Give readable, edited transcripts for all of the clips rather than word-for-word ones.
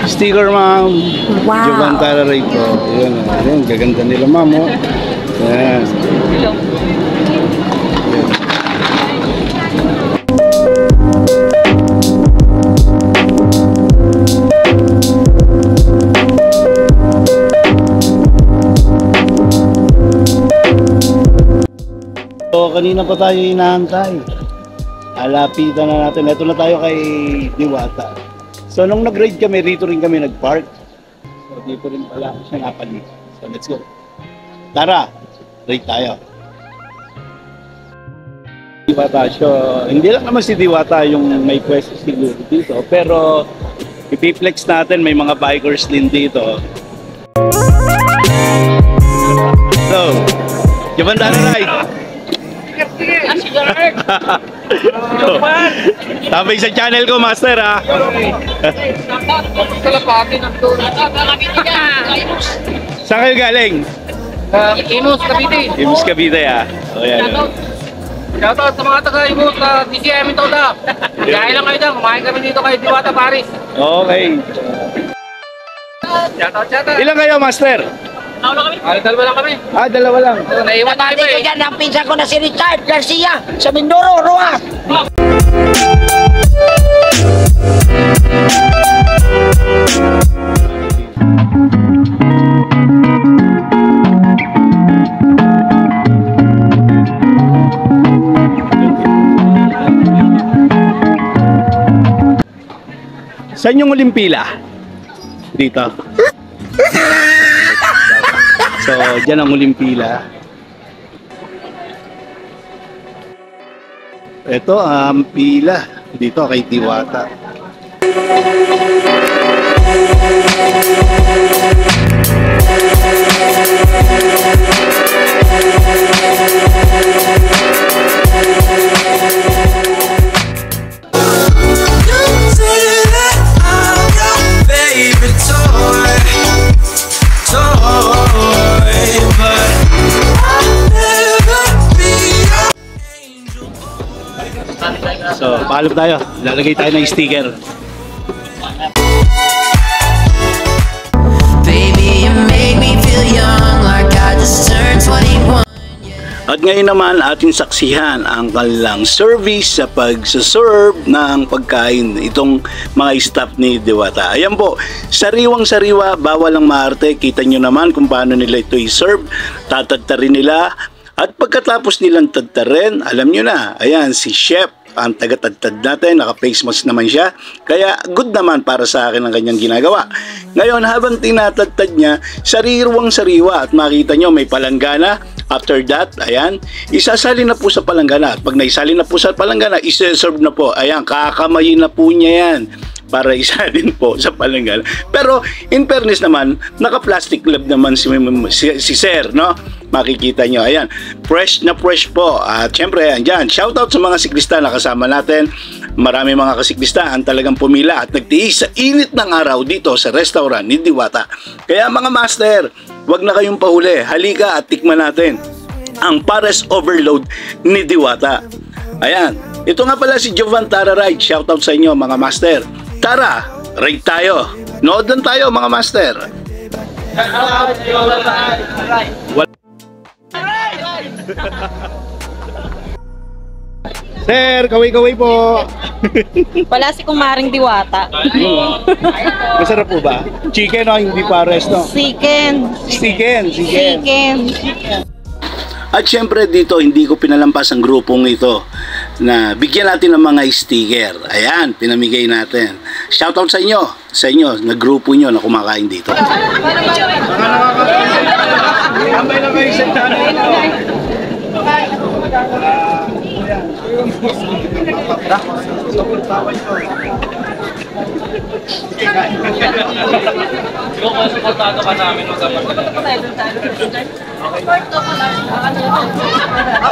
Sticker, ma'am. Wow. Jovan Tararay po. Ayan, gaganda nila, ma'am. Oh. Ayan. So, kanina pa tayo inaantay. Alapitan na natin. Ito na tayo kay Diwata. So, nung nag-ride kami, rito rin kami nag-park. So, dito rin pala siya napalit. So, let's go. Tara, ride tayo. Diwata. So, hindi lang naman si Diwata yung may pwesto siguro dito. Pero, ipiplex natin, may mga bikers din dito. So, Jovan Tararay. Tapos sa channel ko, Master, ha? Saan kayo galing? Imus, Cavite. Imus, Cavite, ha? O, yan. Shoutout sa mga taga-Imus, DCM ito na. Kaya lang kayo dyan, kumain kami dito kay Diwata Paris. Okay. Shoutout. Ilan kayo, Master? Dalawa lang kami. Dalawa lang. Naiwan tayo Dati ko dyan, ang pinsan ko na si Richard Garcia sa Mindoro, Roa. Saan yung uling pila? Dito. So, dyan ang uling pila. Ito ang pila dito kay Diwata. So, paalam tayo. Lalagay tayo ng sticker. Baby, you make me feel young like I just turned 21. At ngayon naman ating saksihan ang kanilang service sa pagsaserve ng pagkain itong mga staff ni Diwata. Ayan po, sariwang-sariwa, bawal ang maarte. Kita nyo naman kung paano nila ito i-serve. Tatadtarin nila. At pagkatapos nilang tadtarin, alam nyo na, ayan si Chef ang taga-tadtad natin, naka-face mask naman siya. Kaya good naman para sa akin ang kanyang ginagawa. Ngayon, habang tinatadtad niya, sariwang-sariwa at makita nyo may palanggana. After that, ayan, isasali na po sa palanggana. At pag naisali na po sa palanggana, isa-serve na po. Ayan, kakamayin na po niya yan para isalin po sa palanggana. Pero in fairness naman, naka-plastic glove naman si Sir, no? Makikita nyo, ayan, fresh na fresh po. At syempre, andyan, shoutout sa mga siklista na kasama natin. Marami mga kasiklista ang talagang pumila at nagtiis sa init ng araw dito sa restaurant ni Diwata. Kaya mga master, wag na kayong pahuli. Halika at tikman natin ang Pares Overload ni Diwata. Ayan, ito nga pala si Jovan Tararay. Shoutout sa inyo mga master. Tara, ride tayo. Nood lang tayo mga master. Sir, kaway-kaway po. Wala si kumaring Diwata. Masarap po ba? Chicken o hindi pares, no? Chicken. Chicken. At syempre dito, hindi ko pinalampas ang grupong ito na bigyan natin ng mga sticker. Ayan, pinamigay natin. Shoutout sa inyo, na grupo nyo na kumakain dito. Tambay na kayo sa channel ito. Yung konsultado ka namin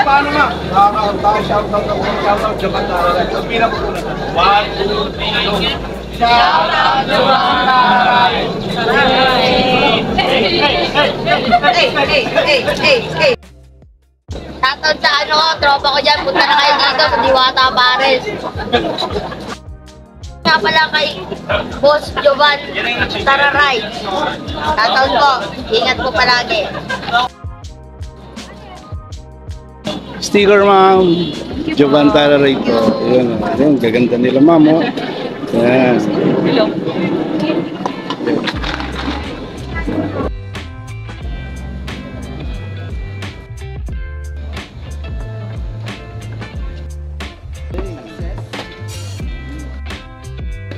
Paano nga? Shoutout ako. Shoutout Jovan Tararay. Ang pila ko na. 1, 2, 3, shoutout Jovan Tararay. Hey. Shoutout sa ano ko, tropa ko dyan. Punta na kayo dito sa Diwata Pares. nga pala kay Boss Jovan Tararay. Shoutout po. Ingat po palagi. Sticker, ma'am. Jovan Tararay po. Ayan, ayan, gaganda nila, ma'am. Oh. Ayan.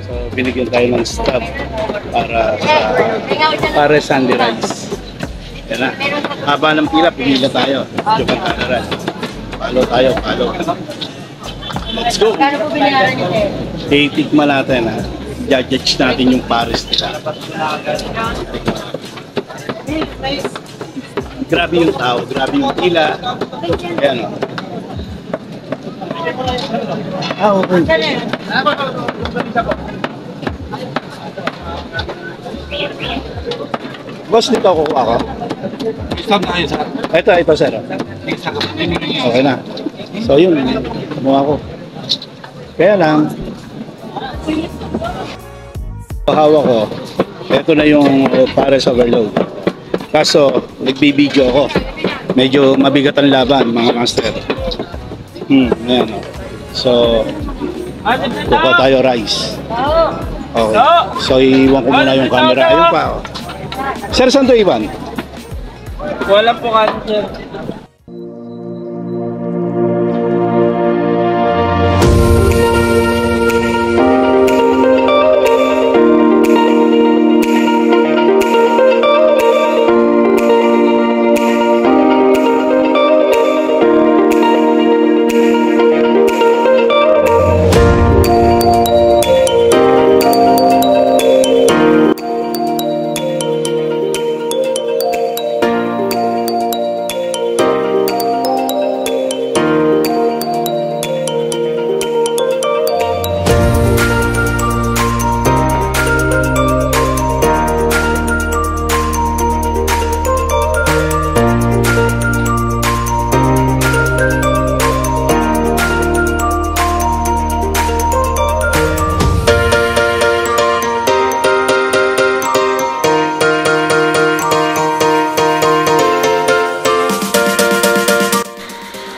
So, binigyan tayo ng stop para Sunday rice. Yan na. Haba ng pila, pumila tayo. Jovan Tararay. Follow tayo, follow. Let's go. Kano po binayaran niyo, sir? Titikman natin, ha. Judge natin yung pares nila. Grabe yung tao, grabe yung pila. Ayan, o. Okay. Boss, dito ako kuha ko. Stop na kayo, sir. Ito, sir. Okay na. So, yun. Kumuha ko. Kaya lang, hawak ko. Ito na yung pares overload. Kaso, nagbibideo ako. Medyo mabigat ang laban, mga master. Ayan, o. So, kuha tayo rice. Okay. So, iwan ko muna yung camera. Ayun pa, o. Sir, saan to iwan? Wala po ka, sir.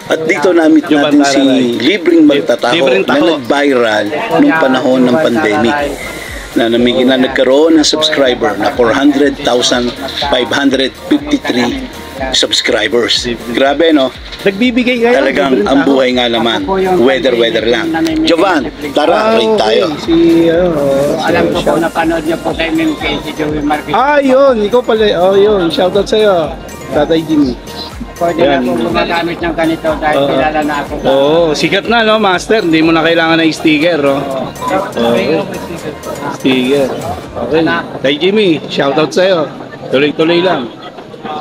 At dito na-meet natin si Libreng Magtataho na nag-viral nung panahon ng pandemic na nagkaroon ng subscriber na 400,553 subscribers. Grabe, no? Nagbibigay kayo. Talagang ang buhay nga naman. Weather lang. Jovan, tara, rate tayo. Alam ko po, napanood niyo po kay MMK, si Joey Marquez. Yun. Ikaw pala. Yun. Shoutout sa'yo. Tatay Jimmy. Pwede na po gumagamit ng ganito dahil kilala na ako. Sikat na, no, master? Hindi mo na kailangan ng sticker, no? Sticker. Okay. Tay Jimmy, shoutout sa'yo. Tuloy-tuloy lang.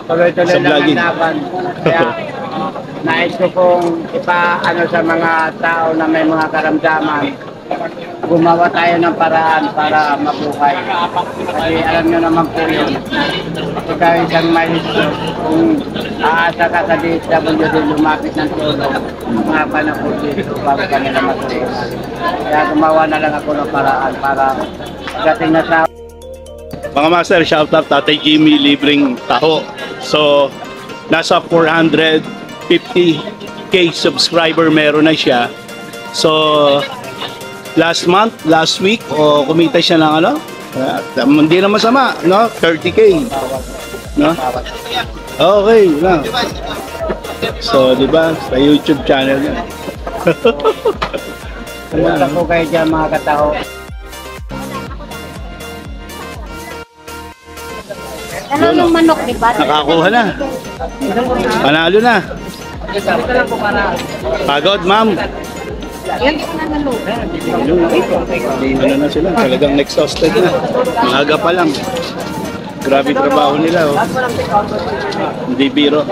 Tuloy-tuloy Sa lang ang vlogging. laban. Kaya nais ko pong ipaano sa mga tao na may mga karamdaman. Gumawa tayo ng paraan para mabuhay. Kasi alam nyo naman po yun. Ikaw isang maestro, kung aasa ka sa DSWD lumapit ng tulong, mga panahon dito bago ka nila matulungan. Kaya gumawa na lang ako ng paraan para dating na sa Mga master, shoutout Tatay Jimmy, Libreng Taho. So, nasa 450k subscriber meron na siya. So, last week, kumita siya ng ano? Hindi na masama, no? 30k. No? Okay, na. So, di ba? Sa YouTube channel niya. pumunta po kayo dyan mga katao. Ano yung manok, di ba? Nakakuha na. Panalo na. Pagod, ma'am. Ano na sila, talagang exhausted na. Maaga pa lang. Grabe trabaho nila, oh. Hindi biro.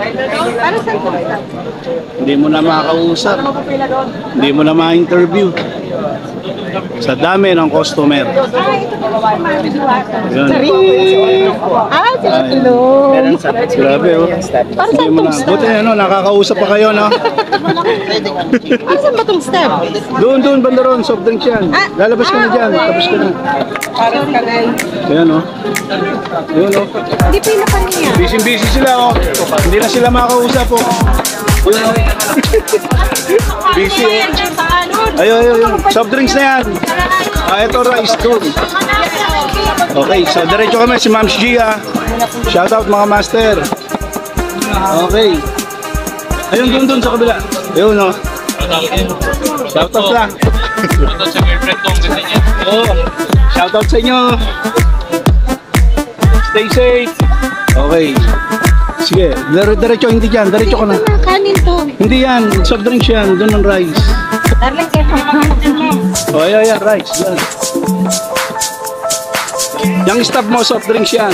Hindi mo na makakausap. Hindi mo na ma-interview. Sa dami ng customer. Yun. Sila tulong. Grabe, oh. Para Hindi saan mo tong na. step? Buti ano, nakakausap pa kayo, no? Saan ba tong step? Doon, banda ron, soft drinks yan. Lalabas ka na dyan, tapos ka na. Ayan, oh. Ayan, oh. Hindi pila pa niya. Busy sila, oh. Hindi na sila makakausap, oh. Ayan, oh. Busy, oh. Ayun. Soft drinks na yan. Ito rice doon. Okay, so diretso kami si Ma'am Gia. Shoutout mga master. Okay. Ayun, doon sa kabila. Ayun, oh. Shoutout lang. Shoutout sa girlfriend ko, kasi niya. Oh, shoutout sa inyo. Stay safe. Okay. Sige, diretso, hindi dyan. Diretso ka na. Kanin to. Hindi yan, soft drinks yan. Doon ang rice. Darling, kaya Oh, yeah, rice. Yan. Yung stop mo, soft drinks yan.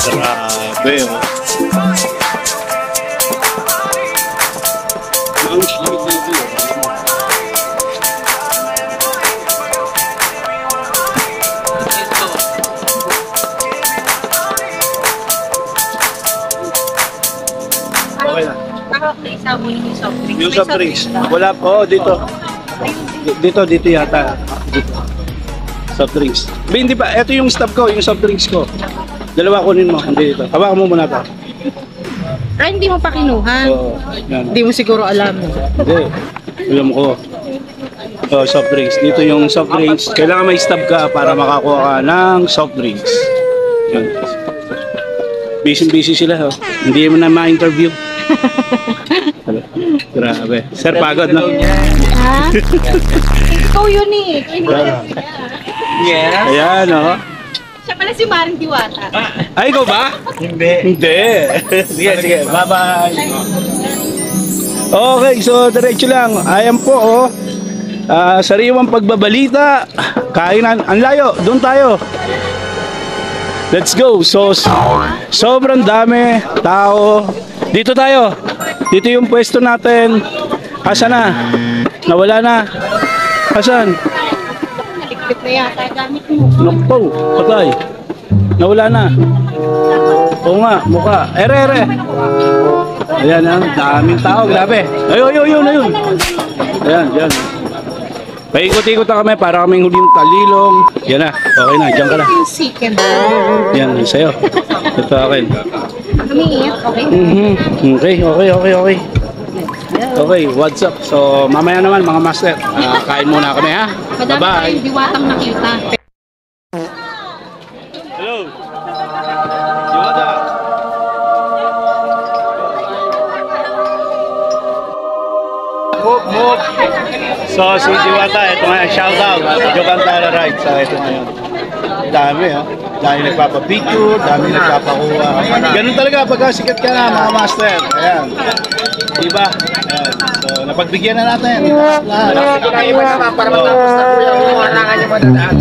Grabe, oh. Ang shit, okay na. Yung soft drinks. Wala po, dito. Dito yata. Dito. Soft drinks. Hindi pa, ito yung stop ko, yung soft drinks ko. Dalawa kunin mo, hindi dito. Hawakan mo muna to. hindi mo pa kinuha. Oo, yan. Hindi mo siguro alam. Hindi. Alam ko. Oh, soft drinks. Dito yung soft drinks. Kailangan may stop ka para makakuha ka ng soft drinks. Yun. Busy sila, oh. Hindi mo na ma-interview. Grabe. Sir, pagod, no? Ha? Ikaw yun eh. Yeah. Ayan, oh. Siya pala si Maring Diwata. Ay, ikaw ba? Hindi. Hindi. Sige. Bye-bye. Okay, so diretso lang. Ayan po, oh. Sariwang pagbabalita. Kainan. Ang layo. Doon tayo. Let's go. So, sobrang dami tao. Dito tayo. Dito yung pwesto natin. Asan na? Nawala na. Asan? Nalikpit na yata gamit mo. Nakpo. Patay. Nawala na. Oo nga. Mukha. Ere. Ayan, daming tao. Grabe. Ayun. Ayan, dyan. Paikot-ikot na kami para kaming huling talilong. Yan na. Okay na. Diyan ka na. Yung second. Yan, sa'yo. Ito akin. Lumiit, okay? Okay. Okay, what's up? So, mamaya naman mga master. Kain muna kami, ha? Madami Bye-bye. tayong diwatang nakita. Hello. Diwata. Move. So, si Diwata, ito nga, shoutout. Jokantara Ride. So, ito ngayon. Dami, ha? Dami nagpapapicture, dami nagpapakuha. Ganun talaga pagka sikat ka na, mga master. Ayan. Diba? Ayan. So, napagbigyan na natin. Lahat. Kinaiwan naman para matapos na po yung harangan yung madadaan.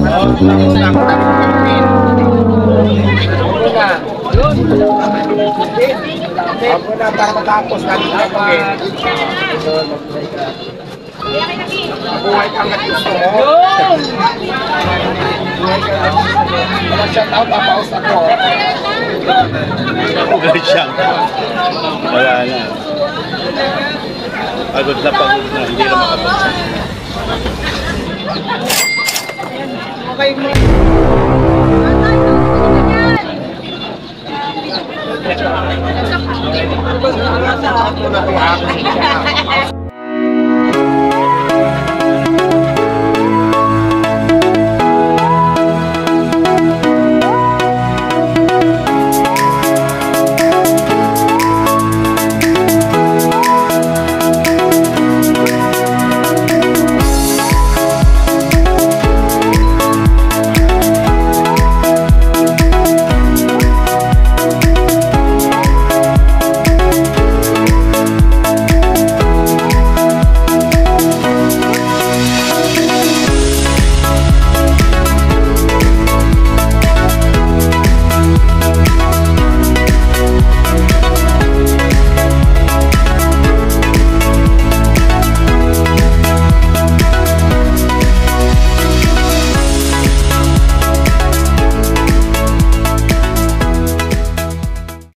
Ako na para matapos natin ang buhay kang gusto mo. Shout out, papaus ako. Shout out. Wala na. Pagod na, hindi na makapansin. Ako na